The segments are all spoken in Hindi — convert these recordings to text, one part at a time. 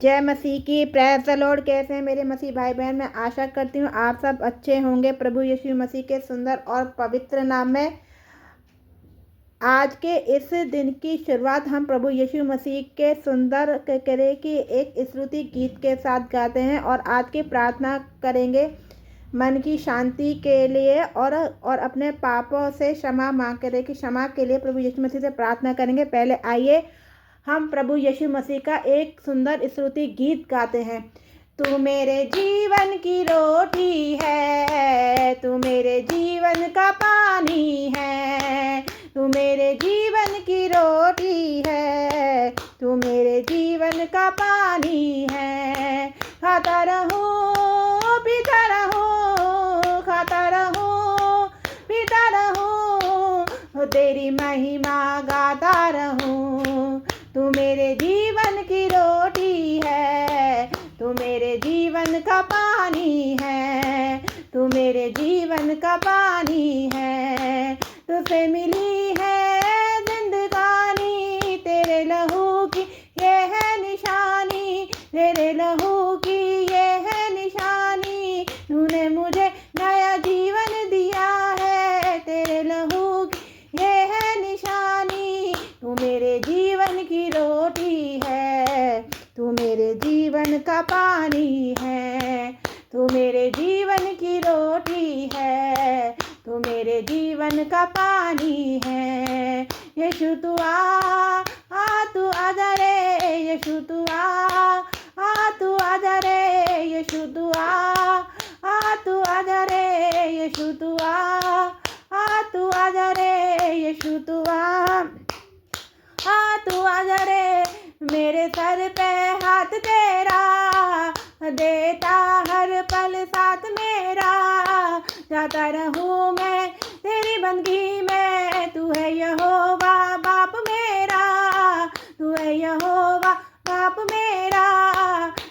जय मसीह की। Praise the Lord. कैसे हैं मेरे मसीह भाई बहन? मैं आशा करती हूँ आप सब अच्छे होंगे। प्रभु यीशु मसीह के सुंदर और पवित्र नाम में आज के इस दिन की शुरुआत हम प्रभु यीशु मसीह के सुंदर करे की एक स्तुति गीत के साथ गाते हैं और आज की प्रार्थना करेंगे मन की शांति के लिए और अपने पापों से क्षमा मांग करे कि क्षमा के लिए प्रभु यीशु मसीह से प्रार्थना करेंगे। पहले आइए हम प्रभु यीशु मसीह का एक सुंदर स्तुति गीत गाते हैं। तू मेरे जीवन की रोटी है, तू मेरे जीवन का पानी है, तू मेरे जीवन की रोटी है, तू मेरे जीवन का पानी है। खाता रहूं पीता रहूं, खाता रहूं पीता रहूं, तेरी महिमा गाता रहूं। तू मेरे जीवन की रोटी है, तू मेरे जीवन का पानी है, तू मेरे जीवन का पानी है। तुझसे मिली है जिंदगानी, तेरे लहू की ये है निशानी, तेरे लहू की ये है निशानी। तूने मुझे नया जीवन दिया है, तेरे लहू की ये है निशानी। तू मेरे जीवन की रोटी है, तू मेरे जीवन का पानी है, तू मेरे जीवन की रोटी है, तू मेरे जीवन का पानी है। यीशु तू आ तू आजा रे, यीशु तू आ तू आजा रे, यीशु तू आ तू आजा रे, यीशु तू आ तू आजा रे, यीशु तू तू आजा रे। मेरे सर पे हाथ तेरा, देता हर पल साथ मेरा। जाता रहूं मैं तेरी बंदगी में, तू है यहोवा बाप मेरा, तू है यहोवा बाप मेरा।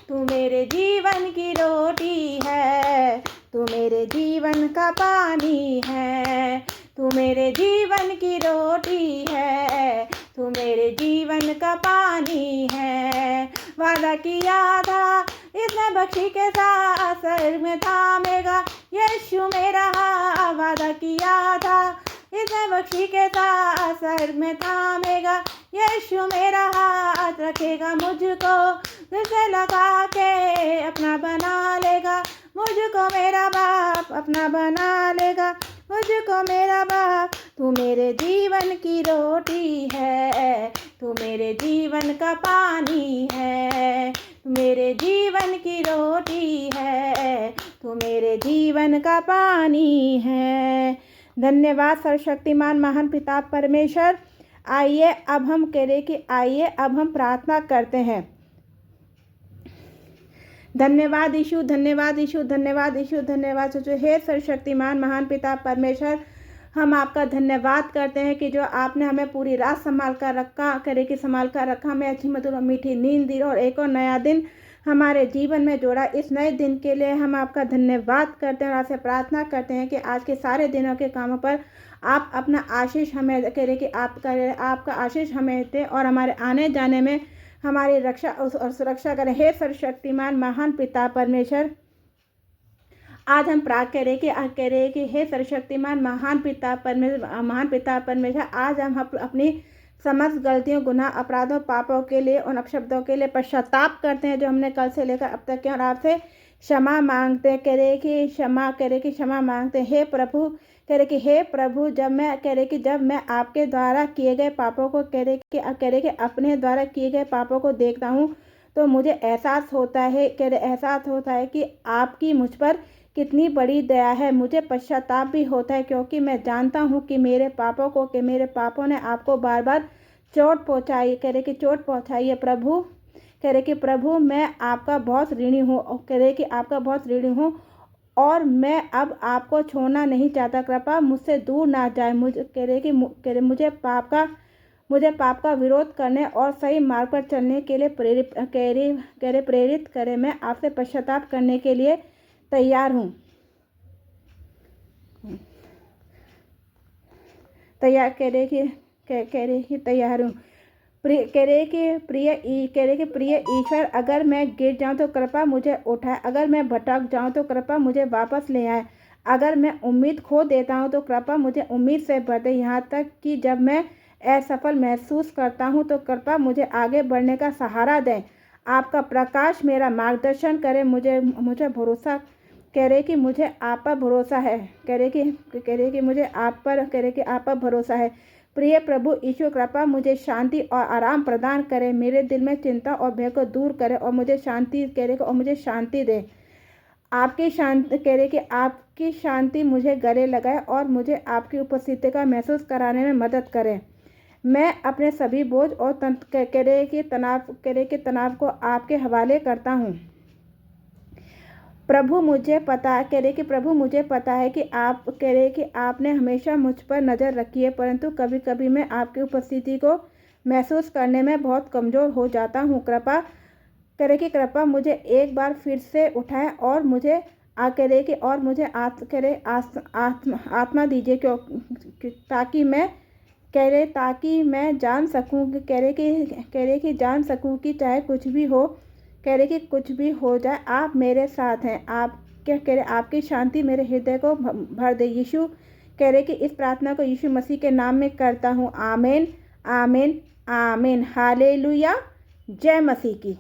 तू मेरे जीवन की रोटी है, तू मेरे जीवन का पानी है, तू मेरे जीवन की रोटी है, तू मेरे जीवन का पानी है। वादा किया था इसने बख्शी के साथ, सर में थामेगा यीशु मेरा। वादा किया था इसने बख्शी के साथ, सर में थामेगा यीशु मेरा। हाथ रखेगा मुझको दिल से लगा के, अपना बना लेगा मुझको मेरा बाप, अपना बना लेगा मुझको मेरा बाप। तू मेरे जीवन की रोटी है, तू मेरे जीवन का पानी है, तू मेरे जीवन की रोटी है, तू मेरे जीवन का पानी है। धन्यवाद सर्वशक्तिमान महान पिता परमेश्वर। आइए अब हम करें कि आइए अब हम प्रार्थना करते हैं। धन्यवाद यीशु, धन्यवाद यीशु, धन्यवाद यीशु, धन्यवाद यीशु। हे सर्वशक्तिमान महान पिता परमेश्वर, हम आपका धन्यवाद करते हैं कि जो आपने हमें पूरी रात संभाल कर रखा, करे कि संभाल कर रखा, हमें अच्छी मधुर और मीठी नींद दी और एक और नया दिन हमारे जीवन में जोड़ा। इस नए दिन के लिए हम आपका धन्यवाद करते हैं और आपसे प्रार्थना करते हैं कि आज के सारे दिनों के कामों पर आप अपना आशीष हमें करे कि आपका आशीष हमें दे और हमारे आने जाने में हमारी रक्षा और सुरक्षा करें। हे सर्वशक्तिमान महान पिता परमेश्वर, आज हम प्रार्थना करें कि हे सर्वशक्तिमान महान पिता परमेश्वर, आज हम अपनी समस्त गलतियों, गुनाह, अपराधों, पापों के लिए, उन अपशब्दों के लिए पश्चाताप करते हैं जो हमने कल से लेकर अब तक किया और आपसे क्षमा मांगते कि क्षमा मांगते। हे प्रभु हे प्रभु, जब मैं आपके द्वारा किए गए पापों को अपने द्वारा किए गए पापों को देखता हूँ तो मुझे एहसास होता है कि आपकी मुझ पर कितनी बड़ी दया है। मुझे पश्चाताप भी होता है क्योंकि मैं जानता हूँ कि मेरे पापों ने आपको बार बार चोट पहुँचाई है। प्रभु मैं आपका बहुत ऋणी हूँ और मैं अब आपको छोड़ना नहीं चाहता। कृपया मुझसे दूर ना जाए। मुझे पाप का विरोध करने और सही मार्ग पर चलने के लिए प्रेरित करें। मैं आपसे पश्चाताप करने के लिए तैयार हूँ। तैयार कह रहे कि प्रिय ईश्वर, अगर मैं गिर जाऊं तो कृपा मुझे उठाए, अगर मैं भटक जाऊं तो कृपा मुझे वापस ले आए, अगर मैं उम्मीद खो देता हूं तो कृपा मुझे उम्मीद से भर दे, यहाँ तक कि जब मैं असफल महसूस करता हूं तो कृपा मुझे आगे बढ़ने का सहारा दें। आपका प्रकाश मेरा मार्गदर्शन करे, मुझे मुझे भरोसा कह रहे कि मुझे आप पर भरोसा है। कह रहे कि मुझे आप पर कह रहे कि आप पर भरोसा है। प्रिय प्रभु यीशु, कृपा मुझे शांति और आराम प्रदान करे, मेरे दिल में चिंता और भय को दूर करे और मुझे शांति कह रहे और मुझे शांति दे। आपकी शांति कह रहे कि आपकी शांति मुझे गले लगाए और मुझे आपकी उपस्थिति का महसूस कराने में मदद करे। मैं अपने सभी बोझ और कह रहे कि तनाव को आपके हवाले करता हूँ। प्रभु मुझे पता है कि आप कह रहे कि आपने हमेशा मुझ पर नज़र रखी है, परंतु कभी कभी मैं आपकी उपस्थिति को महसूस करने में बहुत कमज़ोर हो जाता हूँ। कृपा करे कि कृपा मुझे एक बार फिर से उठाए और मुझे करे कि और मुझे आत्मा दीजिए, क्यों ताकि मैं जान सकूं कह रहे कि जान सकूं कि चाहे कुछ भी हो, कह रहे कि कुछ भी हो जाए आप मेरे साथ हैं। आप क्या कह रहे आपकी शांति मेरे हृदय को भर दे। यीशु कह रहे कि इस प्रार्थना को यीशु मसीह के नाम में करता हूँ। आमीन, आमीन, आमीन। हालेलुया। जय मसीह की।